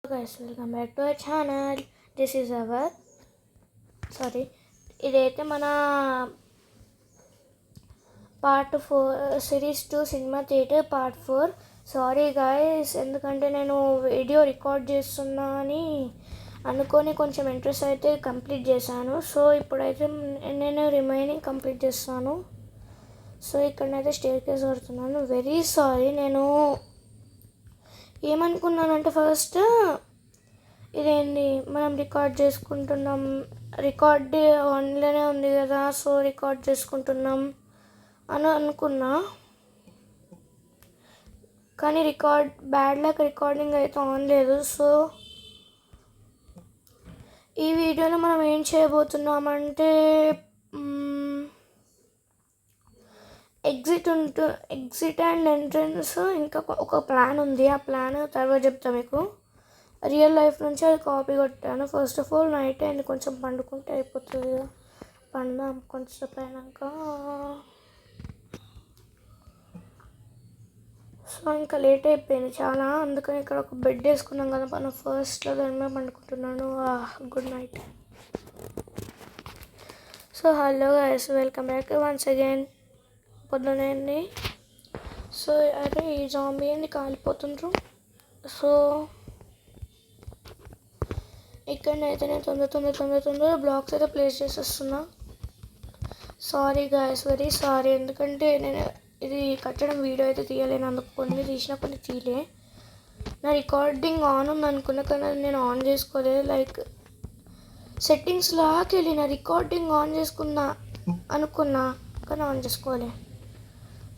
Guys, welcome back to our channel. This is our ఇదైతే మన part 4 series 2 cinema theatre part 4. Sorry guys, ఎందుకంటే నేను video record చేస్తున్నా అని అనుకొని కొంచెం ఇంట్రెస్ట్ అయితే కంప్లీట్ చేశాను. సో ఇప్పుడైతే నేను రిమైనింగ్ కంప్లీట్ చేస్తాను. సో ఇక్కడనైతే స్టేర్ కేస్ పడుతున్నాను. Very sorry. నేను ఏమనుకున్నానంటే ఫస్ట్ ఇదేంటి మనం రికార్డ్ చేసుకుంటున్నాం, రికార్డ్ ఆన్లోనే ఉంది కదా, సో రికార్డ్ చేసుకుంటున్నాం అని అనుకున్నా. కానీ బ్యాడ్ లక్ రికార్డింగ్ అయితే ఆన్ లేదు. సో ఈ వీడియోలో మనం ఏం చేయబోతున్నామంటే ఎగ్జిట్ అండ్ ఎంట్రన్స్ ఇంకా ఒక ప్లాన్ ఉంది. ఆ ప్లాన్ తర్వాత చెప్తా మీకు. రియల్ లైఫ్ నుంచి అది కాపీ కొట్టాను. ఫస్ట్ ఆఫ్ ఆల్ నైట్ అయింది, కొంచెం పండుకుంటే అయిపోతుంది కదా. పండుదాం కొంచెం అయినాక. సో ఇంకా లేట్ అయిపోయింది చాలా, అందుకని ఇక్కడ ఒక బెడ్ వేసుకున్నాం కదా మనం ఫస్ట్లో, దాని మీద పండుకుంటున్నాను. Good night. So hello guys, welcome back once again. పొద్దునేంది. సో అరే ఈ జాంబీ ఏంది కాలిపోతుండ్రు. సో ఇక్కడనైతే నేను తొందర బ్లాక్స్ అయితే ప్లేస్ చేసేస్తున్నా. Sorry guys, very sorry. ఎందుకంటే నేను ఇది కట్టడం వీడియో అయితే తీయలేను, అందుకు కొన్ని తీసినా కొన్ని తీయలే. నా రికార్డింగ్ ఆన్ ఉంది అనుకున్నా, కానీ నేను ఆన్ చేసుకోలేదు. లైక్ సెట్టింగ్స్ లాకి వెళ్ళి నా రికార్డింగ్ ఆన్ చేసుకున్నా అనుకున్నా, కానీ ఆన్ చేసుకోలే.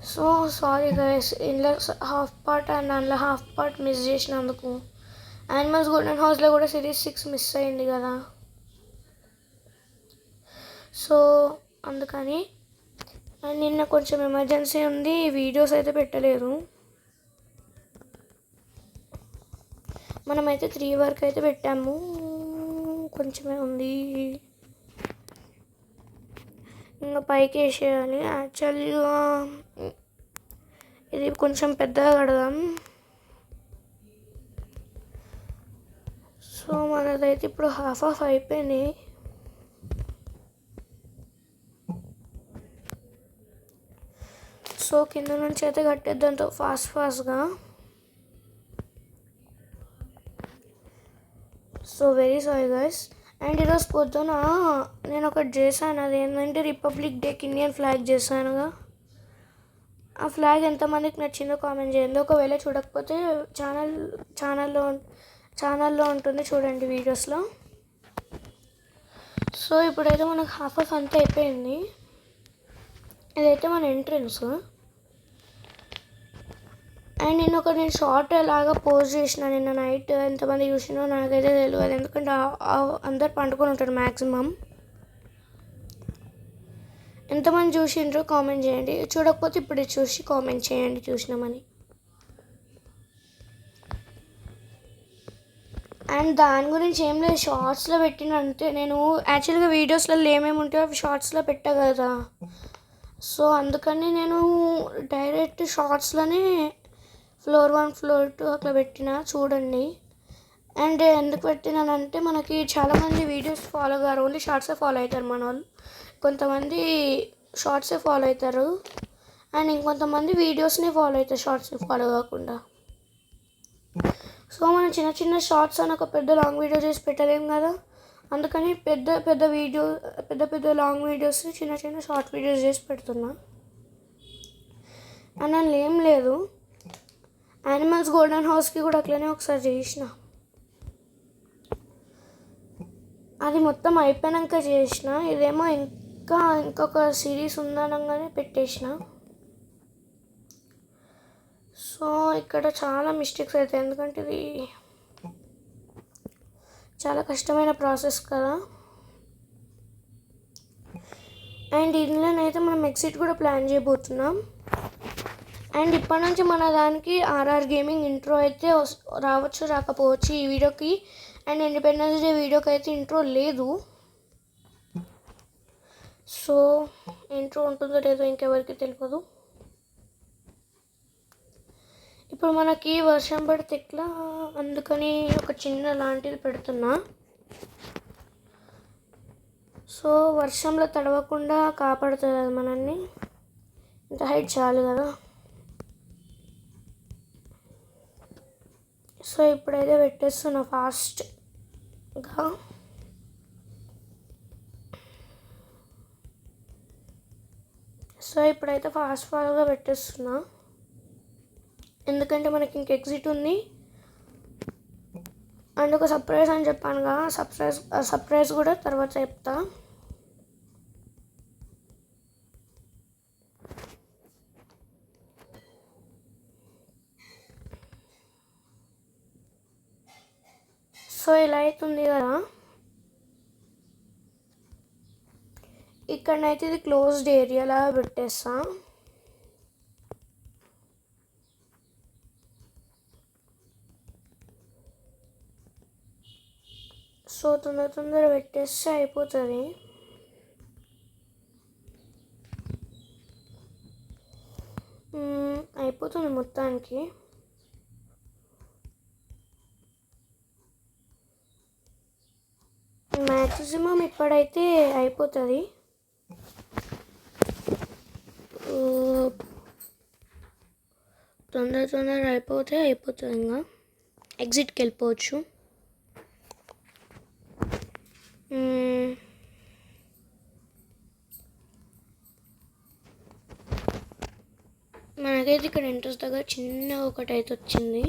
సో సారీ గైస్, ఇందులో హాఫ్ పార్ట్ అండ్ అందులో హాఫ్ పార్ట్ మిస్ చేసినందుకు. యానిమల్స్ గోల్డెన్ హౌస్లో కూడా సిరీస్ 6 మిస్ అయింది కదా, సో అందుకని. అండ్ నిన్న కొంచెం ఎమర్జెన్సీ ఉంది, వీడియోస్ అయితే పెట్టలేదు. మనమైతే 3 వరకు అయితే పెట్టాము, కొంచెమే ఉంది ఇంకా పైకి వేసేయాలి. యాక్చువల్గా ఇది కొంచెం పెద్దగా కడదాం. సో మనదైతే ఇప్పుడు హాఫ్ అయిపోయింది. సో కింద నుంచి అయితే కట్టేద్దాంతో ఫాస్ట్గా. So very sorry guys. And ఈరోజు పొద్దున నేను ఒకటి చేశాను, అది ఏంటంటే రిపబ్లిక్ డేకి ఇండియన్ ఫ్లాగ్ చేశానుగా. ఆ ఫ్లాగ్ ఎంతమందికి నచ్చిందో కామెంట్ చేయండి. ఒకవేళ చూడకపోతే ఛానల్లో ఉంటుంది, చూడండి వీడియోస్లో. సో ఇప్పుడైతే మనకు హాఫ్ అంతా అయిపోయింది. ఇదైతే మన ఎంట్రన్స్. అండ్ నేను షార్ట్ లాగా పోస్ట్ చేసిన నిన్న నైట్. ఎంతమంది చూసినో నాకైతే తెలియదు, ఎందుకంటే అందరు పండుకొని ఉంటారు మ్యాక్సిమం. ఎంతమంది చూసిండ్రో కామెంట్ చేయండి, చూడకపోతే ఇప్పుడు చూసి కామెంట్ చేయండి చూసినామని. అండ్ దాని గురించి ఏం లేదు, షార్ట్స్లో పెట్టిన అంతే. నేను యాక్చువల్గా వీడియోస్లలో ఏమేమి ఉంటాయో అవి షార్ట్స్లో పెట్టా కదా, సో అందుకని నేను డైరెక్ట్ షార్ట్స్లోనే ఫ్లోర్ 1 ఫ్లోర్ 2 అట్లా పెట్టిన, చూడండి. అండ్ ఎందుకు పెట్టినానంటే మనకి చాలామంది వీడియోస్ ఫాలో కారు, ఓన్లీ షార్ట్సే ఫాలో అవుతారు మన వాళ్ళు. కొంతమంది షార్ట్సే ఫాలో అవుతారు, అండ్ ఇంకొంతమంది వీడియోస్ని ఫాలో అవుతారు షార్ట్స్ని ఫాలో కాకుండా. సో మనం చిన్న షార్ట్స్ అని ఒక పెద్ద లాంగ్ వీడియో చేసి పెట్టలేం కదా, అందుకని పెద్ద లాంగ్ వీడియోస్ చిన్న షార్ట్ వీడియోస్ చేసి పెడుతున్నా. అండ్ అందులో ఏం లేదు, యానిమల్స్ గోల్డెన్ హౌస్కి కూడా అట్లనే ఒకసారి చేసిన. అది మొత్తం అయిపోయాక చేసిన. ఇదేమో ఇంకొక సిరీస్ ఉందనగానే పెట్టేసిన. సో ఇక్కడ చాలా మిస్టేక్స్ అవుతాయి, ఎందుకంటే ఇది చాలా కష్టమైన ప్రాసెస్ కదా. అండ్ ఇందులోనైతే మనం ఎగ్జిట్ కూడా ప్లాన్ చేయబోతున్నాం. అండ్ ఇప్పటి నుంచి మన దానికి ఆర్ఆర్ గేమింగ్ ఇంట్రో అయితే రావచ్చు రాకపోవచ్చు ఈ వీడియోకి. అండ్ ఇండిపెండెన్స్ డే వీడియోకి అయితే ఇంట్రో లేదు. సో ఇంట్రో ఉంటుందో లేదో ఇంకెవరికి తెలియదు. ఇప్పుడు మనకి వర్షం పడితే ఎట్లా, అందుకని ఒక చిన్న లాంటిది పెడుతున్నా. సో వర్షంలో తడవకుండా కాపాడుతుంది అది మనల్ని. ఇంత హైట్ చాలు కదా. సో ఇప్పుడైతే పెట్టేస్తున్నా ఫాస్ట్గా. సో ఇప్పుడైతే ఫాస్ట్గా పెట్టేస్తున్నా, ఎందుకంటే మనకి ఇంక ఎగ్జిట్ ఉంది. అండ్ ఒక సర్ప్రైజ్ అని చెప్పాను కదా, సర్ప్రైజ్ కూడా తర్వాత చెప్తా. సో ఇలా అవుతుంది కదా. ఇక్కడనైతే ఇది క్లోజ్డ్ ఏరియాలా పెట్టేస్తా. సో తొందర పెట్టేస్తే అయిపోతుంది. అయిపోతుంది మొత్తానికి. మ్యాక్సిమం ఇప్పుడైతే అయిపోతుంది. తొందర అయిపోతుంది. ఇంకా ఎగ్జిట్కి వెళ్ళిపోవచ్చు. మనకైతే ఇక్కడ ఎంట్రన్స్ దగ్గర చిన్న ఒకటి అయితే వచ్చింది.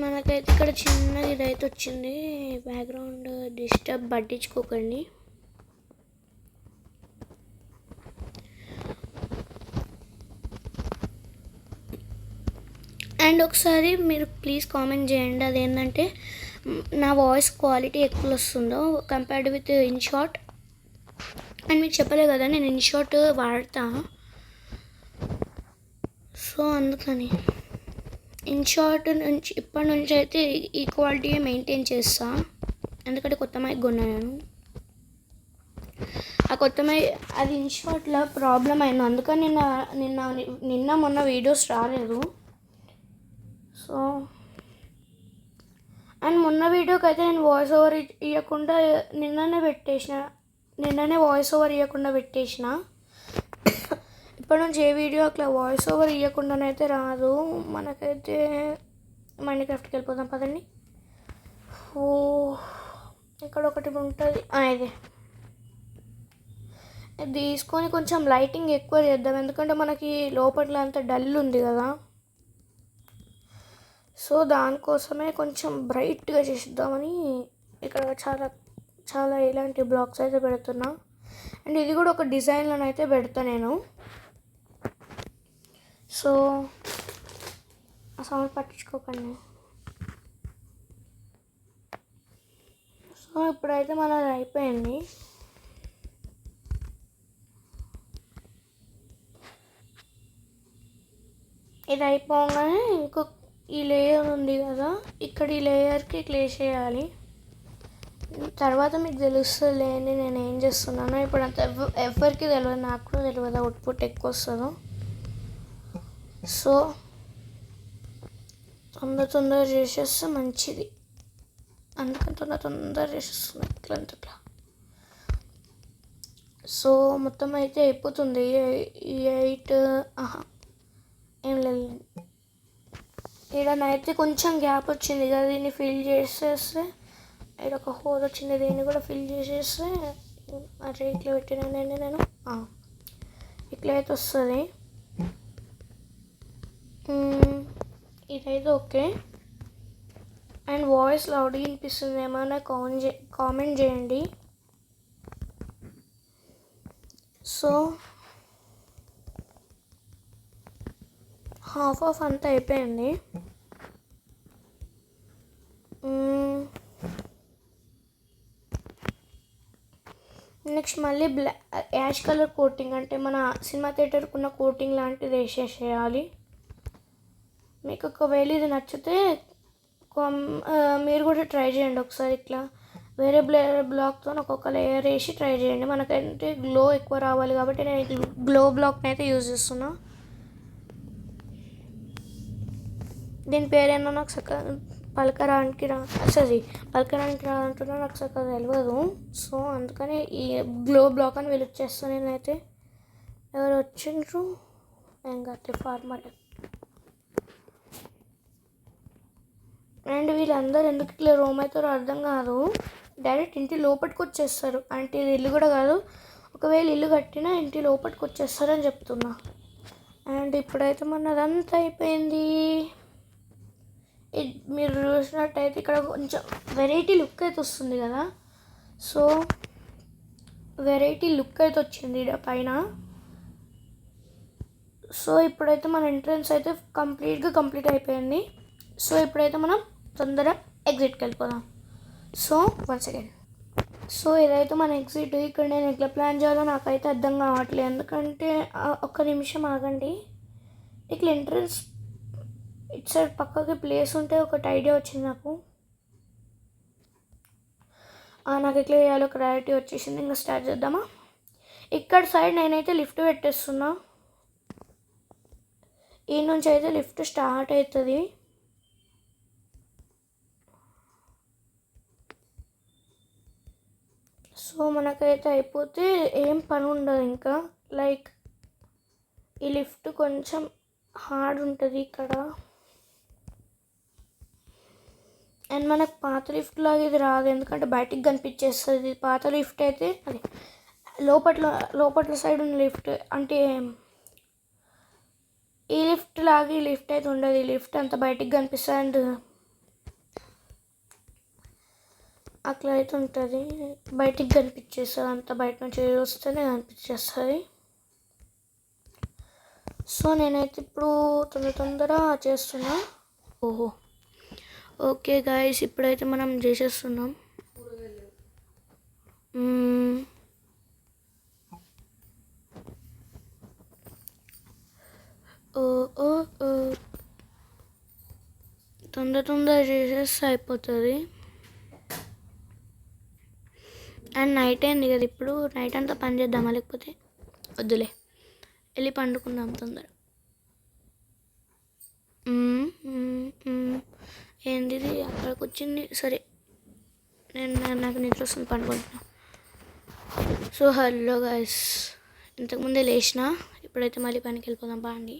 మనకైతే ఇక్కడ చిన్నది ఇదైతే వచ్చింది. బ్యాక్గ్రౌండ్ డిస్టర్బ్ పట్టించుకోకండి. అండ్ ఒకసారి మీరు ప్లీజ్ కామెంట్ చేయండి, అదేంటంటే నా వాయిస్ క్వాలిటీ ఎక్కువ వస్తుందో కంపేర్డ్ విత్ ఇన్షాట్. అండ్ మీకు చెప్పలే కదా నేను ఇన్షాట్ వాడతా. సో అందుకని ఇన్షాట్ నుంచి ఇప్పటి నుంచి అయితే ఈ క్వాలిటీ మెయింటైన్ చేస్తా. ఎందుకంటే కొత్త మైక్ కొన్నా నేను. ఆ కొత్త మైక్ అది ఇన్షాట్లో ప్రాబ్లం అయింది, అందుకని నిన్న మొన్న వీడియోస్ రాలేదు. సో అండ్ మొన్న వీడియోకి అయితే నేను వాయిస్ ఓవర్ ఇవ్వకుండా నిన్ననే వాయిస్ ఓవర్ ఇవ్వకుండా పెట్టేసిన. ఇప్పటి నుంచి ఏ వీడియో అట్లా వాయిస్ ఓవర్ ఇవ్వకుండానైతే రాదు. మనకైతే మైండ్ క్రాఫ్ట్కి వెళ్ళిపోదాం పదండి. ఇక్కడ ఒకటి ఉంటుంది, ఇది తీసుకొని కొంచెం లైటింగ్ ఎక్కువ చేద్దాం, ఎందుకంటే మనకి లోపల అంతా డల్ ఉంది కదా. సో దానికోసమే కొంచెం బ్రైట్గా చేద్దామని ఇక్కడ చాలా ఇలాంటి బ్లాక్స్ అయితే పెడుతున్నా. అండ్ ఇది కూడా ఒక డిజైన్లోనైతే పెడతా నేను. సో ఆ సౌండ్ పట్టించుకోకండి. సో ఇప్పుడైతే మనది అయిపోయింది. ఇది అయిపోగానే ఇంకొక ఈ లేయర్ ఉంది కదా, ఇక్కడ ఈ లేయర్కి క్లేస్ చేయాలి. తర్వాత మీకు తెలుస్తుంది లేని నేను ఏం చేస్తున్నానో. ఇప్పుడు అంత ఎవరికి తెలియదు, నాకు కూడా తెలియదు అవుట్పుట్ ఎక్కువ వస్తుందో. సో తొందర చేసేస్తే మంచిది, అందుకని తొందర చేసేస్తున్నాను ఇట్లా. సో మొత్తం అయితే అయిపోతుంది. 8 ఏం లేదు, ఈడనైతే కొంచెం గ్యాప్ వచ్చింది కదా, దీన్ని ఫిల్ చేసేస్తే ఇక్కడ ఒక హోల్ వచ్చింది, దీన్ని కూడా ఫిల్ చేసేస్తే అదే ఇట్లా పెట్టినానండి నేను. ఇట్లా అయితే వస్తుంది. ఇదైతే ఓకే. అండ్ వాయిస్ లౌడ్గా వినిపిస్తుంది ఏమైనా కామెంట్ చేయండి. సో హాఫ్ అంతా అయిపోయింది. నెక్స్ట్ మళ్ళీ యాష్ కలర్ కోటింగ్, అంటే మన సినిమా థియేటర్కి ఉన్న కోటింగ్ లాంటిది వేసేసేయాలి. మీకు ఒకవేళ ఇది నచ్చితే మీరు కూడా ట్రై చేయండి ఒకసారి. ఇట్లా వేరే బ్లాక్తో ఒక్కొక్క లేయర్ వేసి ట్రై చేయండి. మనకంటే గ్లో ఎక్కువ రావాలి కాబట్టి నేను గ్లో బ్లాక్ని అయితే యూజ్ చేస్తున్నా. దీని పేరేమో నాకు పలకడానికి రాదంటున్నా, నాకు చక్కగా తెలియదు. సో అందుకని ఈ గ్లో బ్లాక్ అని వెలుచ్చేస్తాను నేనైతే. ఎవరు వచ్చిండ్రు? ఇంకా ఫార్మర్. అండ్ వీళ్ళందరూ ఎందుకు ఇట్లా రోమ్ అవుతారో అర్థం కాదు. డైరెక్ట్ ఇంటి లోపలికి వచ్చేస్తారు. అంటే ఇది ఇల్లు కూడా కాదు, ఒకవేళ ఇల్లు కట్టినా ఇంటి లోపలికి వచ్చేస్తారని చెప్తున్నా. అండ్ ఇప్పుడైతే మనదంతా అయిపోయింది. మీరు చూసినట్టయితే ఇక్కడ కొంచెం వెరైటీ లుక్ అయితే వస్తుంది కదా. సో వెరైటీ లుక్ అయితే వచ్చింది ఇక్కడ పైన. సో ఇప్పుడైతే మన ఎంట్రన్స్ అయితే కంప్లీట్ అయిపోయింది. సో ఇప్పుడైతే మనం తొందరగా ఎగ్జిట్కి వెళ్ళిపోదాం. సో వన్స్ అగైన్, సో ఇదైతే మన ఎగ్జిట్. ఇక్కడ నేను ఎట్లా ప్లాన్ చేయాలో నాకైతే అర్థం కావట్లేదు. ఎందుకంటే ఒక్క నిమిషం ఆగండి. ఇట్లా ఎంట్రన్స్ ఇటు సైడ్ పక్కకి ప్లేస్ ఉంటే ఒకటి ఐడియా వచ్చింది నాకు. నాకు ఎట్లా చేయాలో క్లారిటీ వచ్చేసింది. ఇంకా స్టార్ట్ చేద్దామా? ఇక్కడ సైడ్ నేనైతే లిఫ్ట్ పెట్టేస్తున్నా. ఈ నుంచి అయితే లిఫ్ట్ స్టార్ట్ అవుతుంది. సో మనకైతే అయిపోతే ఏం పని ఉండదు ఇంకా. లైక్ ఈ లిఫ్ట్ కొంచెం హార్డ్ ఉంటుంది ఇక్కడ. అండ్ మనకు పాత లిఫ్ట్ లాగా ఇది రాదు, ఎందుకంటే బయటికి కనిపించేస్తుంది. పాత లిఫ్ట్ అయితే అది లోపట్ల సైడ్ ఉన్న లిఫ్ట్. అంటే ఈ లిఫ్ట్ లాగా ఈ లిఫ్ట్ అయితే ఉండదు. ఈ లిఫ్ట్ అంతా బయటికి కనిపిస్తుంది. అండ్ అట్లా అయితే ఉంటుంది, బయటికి కనిపించేస్తుంది. అంతా బయట నుంచి వస్తేనే కనిపించేస్తుంది. సో నేనైతే ఇప్పుడు తొందరగా చేస్తున్నా. ఓహో ఓకే గాయస్, ఇప్పుడైతే మనం చేసేస్తున్నాం. తొందర చేసేస్తే అయిపోతుంది. అండ్ నైట్ అయింది కదా, ఇప్పుడు నైట్ అంతా పని చేద్దామా, లేకపోతే వద్దులే వెళ్ళి పండుకుందాం తొందర. ఏంది అక్కడికి వచ్చింది? సరే నాకు నిద్ర వస్తుంది, పండుకుంటున్నా. సో హలో గాయస్, ఇంతకుముందే లేచిన, ఇప్పుడైతే మళ్ళీ పనికి వెళ్ళిపోదాం బాండి.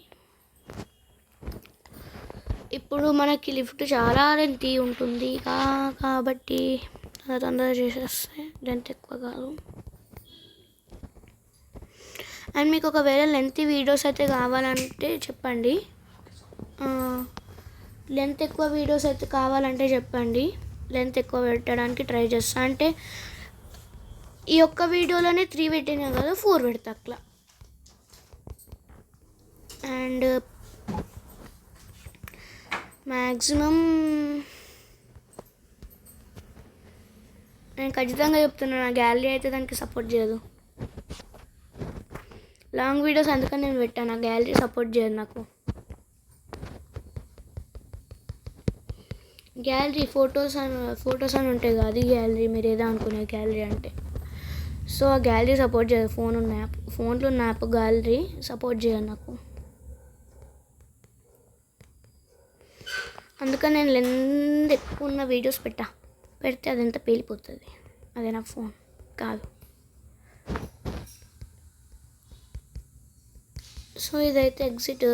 ఇప్పుడు మనకి లిఫ్ట్ చాలా లెంత్ ఉంటుంది కాబట్టి తొందర చేసేస్తే లెంత్ ఎక్కువ కాదు. అండ్ మీకు ఒకవేళ లెంత్ వీడియోస్ అయితే కావాలంటే చెప్పండి. లెంత్ ఎక్కువ వీడియోస్ అయితే కావాలంటే చెప్పండి, లెంత్ ఎక్కువ పెట్టడానికి ట్రై చేస్తా. అంటే ఈ ఒక్క వీడియోలోనే 3 పెట్టినా కదా, 4 పెడతా అట్లా. అండ్ మ్యాక్సిమం నేను ఖచ్చితంగా చెప్తున్నాను, నా గ్యాలరీ అయితే దానికి సపోర్ట్ చేయదు. లాంగ్ వీడియోస్ అందుకని నేను పెట్టాను, నా గ్యాలరీ సపోర్ట్ చేయదు నాకు. గ్యాలరీ ఫొటోస్ అని ఉంటాయి కదా, అది గ్యాలరీ. మీరు ఏదో అనుకునే గ్యాలరీ అంటే. సో ఆ గ్యాలరీ సపోర్ట్ చేయదు. ఫోన్లో ఉన్న యాప్ గ్యాలరీ సపోర్ట్ చేయదు నాకు. అందుకని నేను లెంత్ ఎక్కువ ఉన్న వీడియోస్ పెడితే అదంతా పేలిపోతుంది. అదే నా ఫోన్ కాదు. సో ఇదైతే ఎగ్జిట్.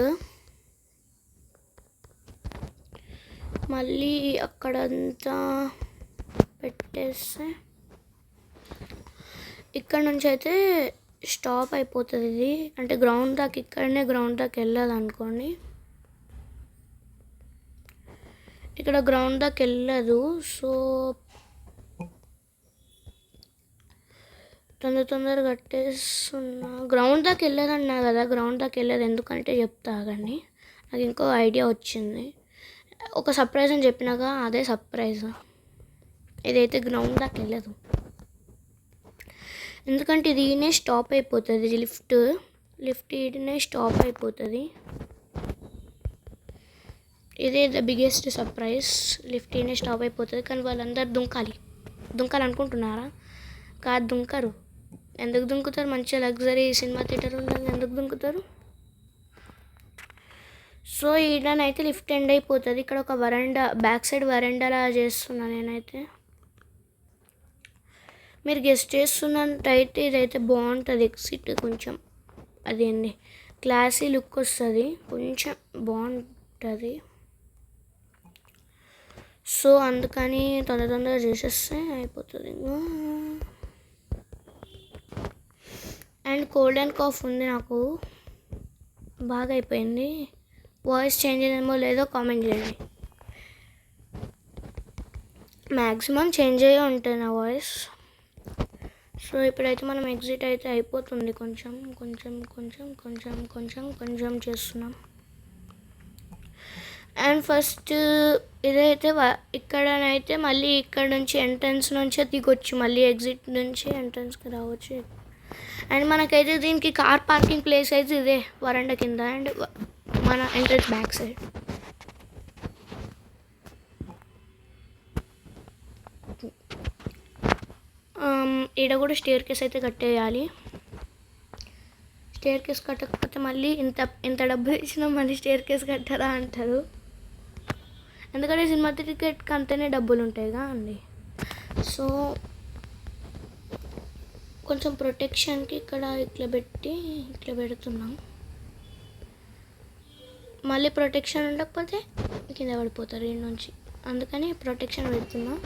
మళ్ళీ అక్కడంతా పెట్టేస్తే ఇక్కడ నుంచి అయితే స్టాప్ అయిపోతుంది ఇది. అంటే గ్రౌండ్ దాకా, ఇక్కడనే గ్రౌండ్ దాకా వెళ్ళాలి అనుకోండి. ఇక్కడ గ్రౌండ్ దాకా వెళ్ళదు. సో తొందర కట్టేస్తున్నా. గ్రౌండ్ దాకా వెళ్ళదన్నా కదా, గ్రౌండ్ దాకా వెళ్ళదు. ఎందుకంటే చెప్తా కానీ నాకు ఇంకో ఐడియా వచ్చింది. ఒక సర్ప్రైజ్ అని చెప్పినాక అదే సర్ప్రైజ్. ఇదైతే గ్రౌండ్ దాకా వెళ్ళదు, ఎందుకంటే ఇది ఈయనే స్టాప్ అయిపోతుంది. లిఫ్ట్ ఈయనే స్టాప్ అయిపోతుంది. ఇదే ద బిగ్గెస్ట్ సర్ప్రైజ్. లిఫ్ట్ ఈయనే స్టాప్ అయిపోతుంది, కానీ వాళ్ళందరూ దుంకాలనుకుంటున్నారా? కాదు, దుంకరు. ఎందుకు దుంకుతారు? మంచిగా లగ్జరీ సినిమా థియేటర్ ఉండగా ఎందుకు దుంకుతారు? సో ఈడనైతే లిఫ్ట్ ఎండ్ అయిపోతుంది. ఇక్కడ ఒక వరండా, బ్యాక్ సైడ్ వరండాలా చేస్తున్నా నేనైతే. మీరు గెస్ట్ చేస్తున్నట్టయితే ఇదైతే బాగుంటుంది. ఎగ్జిట్ కొంచెం అదేంటి క్లాసీ లుక్ వస్తుంది, కొంచెం బాగుంటుంది. సో అందుకని తొందరగా చేసేస్తే అయిపోతుంది. అండ్ కోల్డ్ అండ్ కాఫ్ ఉంది నాకు, బాగా అయిపోయింది. వాయిస్ చేంజ్ అయ్యేమో లేదో కామెంట్ చేయండి. మ్యాక్సిమం చేంజ్ అయ్యే ఉంటుంది నా వాయిస్. సో ఇప్పుడైతే మనం ఎగ్జిట్ అయితే అయిపోతుంది. కొంచెం కొంచెం కొంచెం కొంచెం కొంచెం కొంచెం చేస్తున్నాం. అండ్ ఫస్ట్ ఇదైతే ఇక్కడనైతే మళ్ళీ ఇక్కడ నుంచి ఎంట్రన్స్ నుంచే దిగొచ్చు, మళ్ళీ ఎగ్జిట్ నుంచి ఎంట్రన్స్కి రావచ్చు. అండ్ మనకైతే దీనికి కార్ పార్కింగ్ ప్లేస్ అయితే ఇదే వరండా కింద. అండ్ మన ఎంట్రన్స్ బ్యాక్ సైడ్. ఈడ కూడా స్టేర్ కేస్ అయితే కట్టేయాలి. స్టేర్ కేస్ కట్టకపోతే మళ్ళీ ఇంత డబ్బులు ఇచ్చినా మళ్ళీ స్టేర్ కేస్ కట్టరా అంటారు. ఎందుకంటే సినిమా టికెట్కి అంతనే డబ్బులు ఉంటాయిగా అండి. సో కొంచెం ప్రొటెక్షన్కి ఇక్కడ ఇట్లా పెడుతున్నాం. మళ్ళీ ప్రొటెక్షన్ ఉండకపోతే కింద పడిపోతారు ఈ నుంచి, అందుకని ప్రొటెక్షన్ పెడుతున్నాం.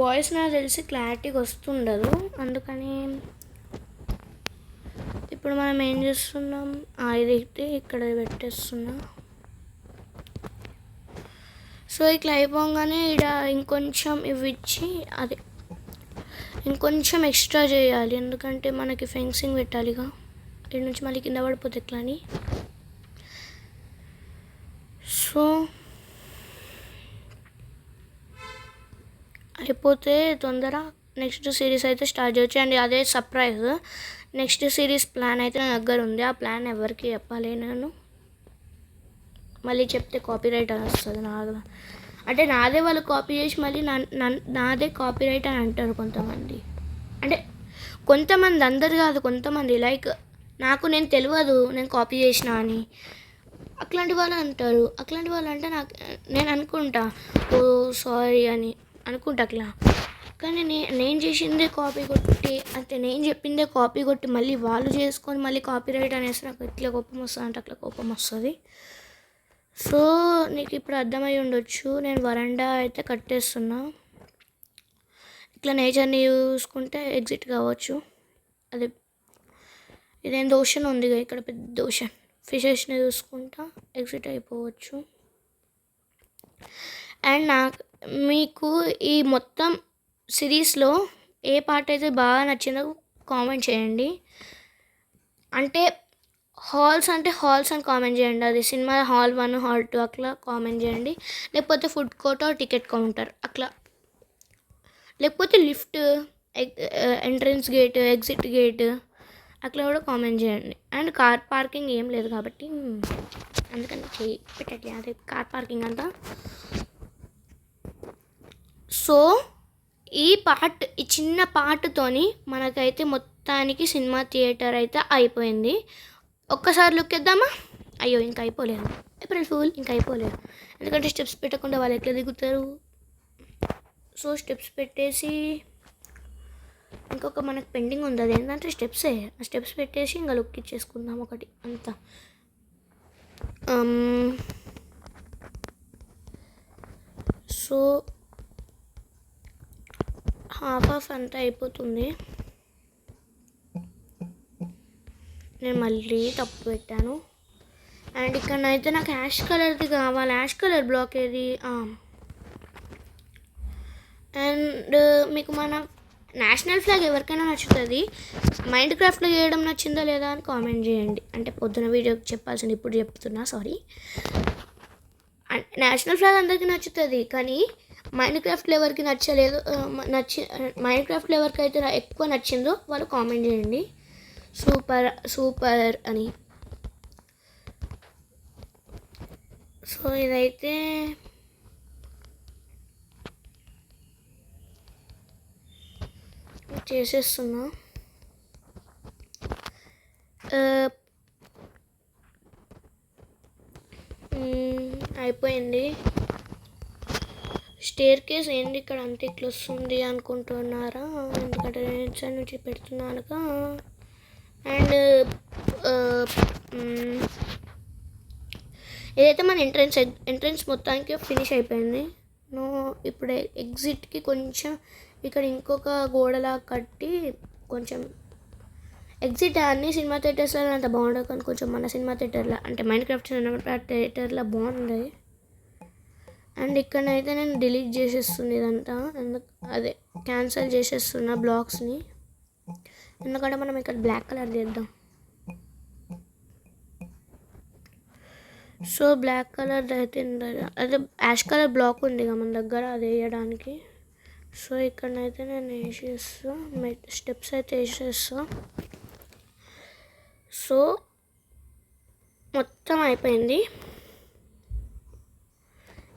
వాయిస్ నాకు తెలిసి క్లారిటీగా వస్తుండదు, అందుకని ఇప్పుడు మనం ఏం చేస్తున్నాం, ఇదైతే ఇక్కడ పెట్టేస్తున్నాం. సో ఇట్లా అయిపోగానే ఇక్కడ ఇంకొంచెం ఇవి ఇచ్చి అది ఇంకొంచెం ఎక్స్ట్రా చేయాలి, ఎందుకంటే మనకి ఫెన్సింగ్ పెట్టాలిగా. ఇక్కడ నుంచి మళ్ళీ కింద పడిపోతే ఎట్లా అని. సో అయిపోతే తొందర నెక్స్ట్ సిరీస్ అయితే స్టార్ట్ చేయొచ్చు. అండ్ అదే సర్ప్రైజ్, నెక్స్ట్ సిరీస్ ప్లాన్ అయితే నా దగ్గర ఉంది. ఆ ప్లాన్ ఎవరికి చెప్పాలి నేను, మళ్ళీ చెప్తే కాపీరైట్ అని వస్తుంది. అంటే నాదే వాళ్ళు కాపీ చేసి మళ్ళీ నాదే కాపీరైట్ అని అంటారు కొంతమంది. అంటే కొంతమంది, అందరు కాదు, కొంతమంది. లైక్ నేను తెలియదు నేను కాపీ చేసిన అని అట్లాంటి వాళ్ళు అంటారు. అట్లాంటి వాళ్ళు అంటే నేను అనుకుంటా, ఓ సారీ అని అనుకుంటా అట్లా. కానీ నేను చేసిందే కాపీ కొట్టి, అంటే నేను చెప్పిందే కాపీ కొట్టి మళ్ళీ వాళ్ళు చేసుకొని మళ్ళీ కాపీరైట్ అనేసి నాకు ఇట్లా కోపం వస్తుంది, అంటే అట్లా కోపం వస్తుంది. సో నీకు ఇప్పుడు అర్థమై ఉండొచ్చు, నేను వరండా అయితే కట్టేస్తున్నా. ఇట్లా నేచర్ని చూసుకుంటే ఎగ్జిట్ కావచ్చు. అదే ఇదేంటి ఓషన్ ఉంది ఇక్కడ, పెద్ద ఓషన్, ఫిషెస్ని చూసుకుంటా ఎగ్జిట్ అయిపోవచ్చు. అండ్ మీకు ఈ మొత్తం సిరీస్లో ఏ పార్ట్ అయితే బాగా నచ్చిందో కామెంట్ చేయండి. అంటే హాల్స్ అని కామెంట్ చేయండి. అది సినిమా హాల్ 1, హాల్ 2 అట్లా కామెంట్ చేయండి. లేకపోతే ఫుడ్ కోర్ట్, టికెట్ కౌంటర్ అట్లా, లేకపోతే lift, entrance gate, exit gate అట్లా కూడా కామెంట్ చేయండి. అండ్ కార్ పార్కింగ్ ఏం లేదు కాబట్టి అందుకని పెట్టండి అదే కార్ పార్కింగ్ అంతా. సో ఈ చిన్న పార్ట్తోని మనకైతే మొత్తానికి సినిమా థియేటర్ అయితే అయిపోయింది. ఒక్కసారి లుక్ ఇద్దామా? అయ్యో ఇంకా అయిపోలేదు, ఏప్రిల్ ఫూల్ ఇంకా అయిపోలేదు. ఎందుకంటే స్టెప్స్ పెట్టకుండా వాళ్ళు ఎట్లా దిగుతారు. సో స్టెప్స్ పెట్టేసి ఇంకొక మనకు పెండింగ్ ఉంది, అది ఏంటంటే స్టెప్సే. ఆ స్టెప్స్ పెట్టేసి ఇంకా లుక్ ఇచ్చేసుకుందాం ఒకటి అంతా. సో హాఫ్ అంతా అయిపోతుంది. నేను మళ్ళీ తప్పు పెట్టాను. అండ్ ఇక్కడనైతే నాకు యాష్ కలర్ది కావాలి. యాష్ కలర్ బ్లాక్ ఏది? అండ్ మీకు మన నేషనల్ ఫ్లాగ్ ఎవరికైనా నచ్చుతుంది. మైండ్ క్రాఫ్ట్లో చేయడం నచ్చిందా లేదా అని కామెంట్ చేయండి. అంటే పొద్దున వీడియోకి చెప్పాల్సింది ఇప్పుడు చెప్తున్నా, సారీ. నేషనల్ ఫ్లాగ్ అందరికీ నచ్చుతుంది, కానీ మైండ్ క్రాఫ్ట్లో ఎవరికి నచ్చలేదు, మైండ్ క్రాఫ్ట్లో ఎవరికైతే ఎక్కువ నచ్చిందో వాళ్ళు కామెంట్ చేయండి సూపర్ అని. సో ఇదైతే చేసేస్తున్నా. అయిపోయింది. స్టేర్ కేస్ ఏంటి ఇక్కడ అంతే ఇట్లా వస్తుంది అనుకుంటున్నారా? ఎందుకంటే నేను ఇటు సైడ్ నుంచి పెడుతున్నానుగా. అండ్ ఏదైతే మన ఎంట్రన్స్ మొత్తానికి ఫినిష్ అయిపోయింది. ఇప్పుడు ఎగ్జిట్కి కొంచెం ఇక్కడ ఇంకొక గోడలా కట్టి కొంచెం ఎగ్జిట్ అన్ని సినిమా థియేటర్స్లో అంత బాగుండదు, కానీ కొంచెం మన సినిమా థియేటర్లో అంటే మైన్క్రాఫ్ట్ సినిమా థియేటర్లో బాగుంది. అండ్ ఇక్కడనైతే నేను డిలీట్ చేసేస్తుంది ఇదంతా, అదే క్యాన్సిల్ చేసేస్తున్నా బ్లాక్స్ని. ఎందుకంటే మనం ఇక్కడ బ్లాక్ కలర్ చేద్దాం. సో బ్లాక్ కలర్ అయితే అదే యాష్ కలర్ బ్లాక్ ఉంది కదా మన దగ్గర, అది వేయడానికి. సో ఇక్కడనైతే నేను వేసేస్తా, స్టెప్స్ అయితే వేసేస్తా. సో మొత్తం అయిపోయింది.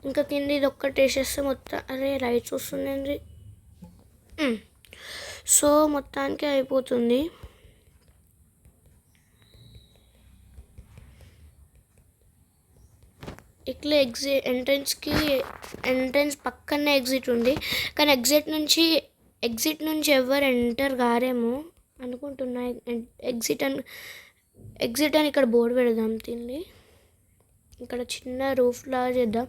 ఇంకా కింద ఇది ఒక్కటి వేసేస్తే మొత్తం, అరే లైట్స్ వస్తుందండి. సో మొత్తానికి అయిపోతుంది. ఇట్లా ఎంట్రన్స్ పక్కనే ఎగ్జిట్ ఉంది, కానీ ఎగ్జిట్ నుంచి ఎవరు ఎంటర్ కారేమో అనుకుంటున్నా. ఎగ్జిట్ అని ఇక్కడ బోర్డు పెడదాం. తిండి ఇక్కడ చిన్న రూఫ్లా చేద్దాం.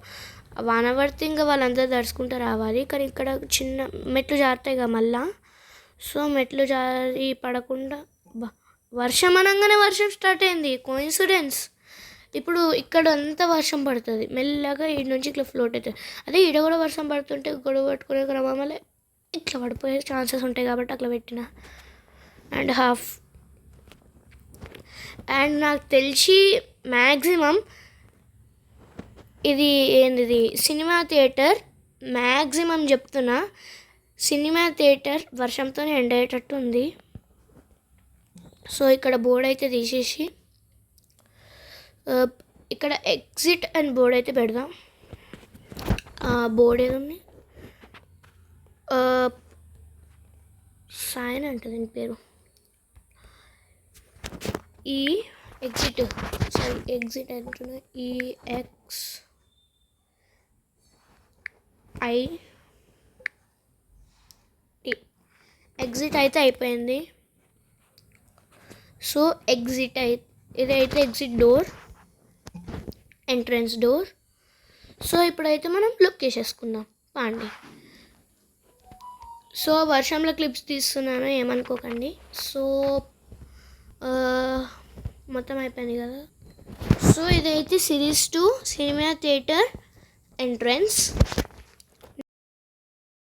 వానవర్తి ఇంకా వాళ్ళందరూ దడుచుకుంటూ రావాలి, కానీ ఇక్కడ చిన్న మెట్లు జారుతాయి కదా మళ్ళా. సో మెట్లు జారి పడకుండా వర్షం అనగానే వర్షం స్టార్ట్ అయింది. కోఇన్సిడెన్స్. ఇప్పుడు ఇక్కడ అంతా వర్షం పడుతుంది, మెల్లగా ఈ నుంచి ఇట్లా ఫ్లోట్ అవుతుంది. అదే ఈడ కూడా వర్షం పడుతుంటే గొడవ పట్టుకునే క్రమంలో ఇట్లా పడిపోయే ఛాన్సెస్ ఉంటాయి కాబట్టి అట్లా పెట్టిన. అండ్ నాకు తెలిసి మ్యాక్సిమం ఇది ఏంది సినిమా థియేటర్, మ్యాక్సిమం చెప్తున్నా సినిమా థియేటర్ వర్షంతోనే ఎండ్ అయ్యేటట్టు ఉంది. సో ఇక్కడ బోర్డు అయితే తీసేసి ఇక్కడ ఎగ్జిట్ అండ్ బోర్డ్ అయితే పెడదాం. బోర్డ్ ఏదుంది, సైన్ అంటే దీని పేరు ఈ ఎగ్జిట్ అంటున్నా, EXIT ఎగ్జిట్ అయితే అయిపోయింది. సో ఇదైతే exit door, entrance door. So ఇప్పుడైతే మనం లుక్ వేసేసుకుందాం పాండి. సో వర్షంలో క్లిప్స్ తీస్తున్నాను, ఏమనుకోకండి. సో మొత్తం అయిపోయింది కదా. సో ఇదైతే సిరీస్ 2 సినిమా థియేటర్ ఎంట్రన్స్.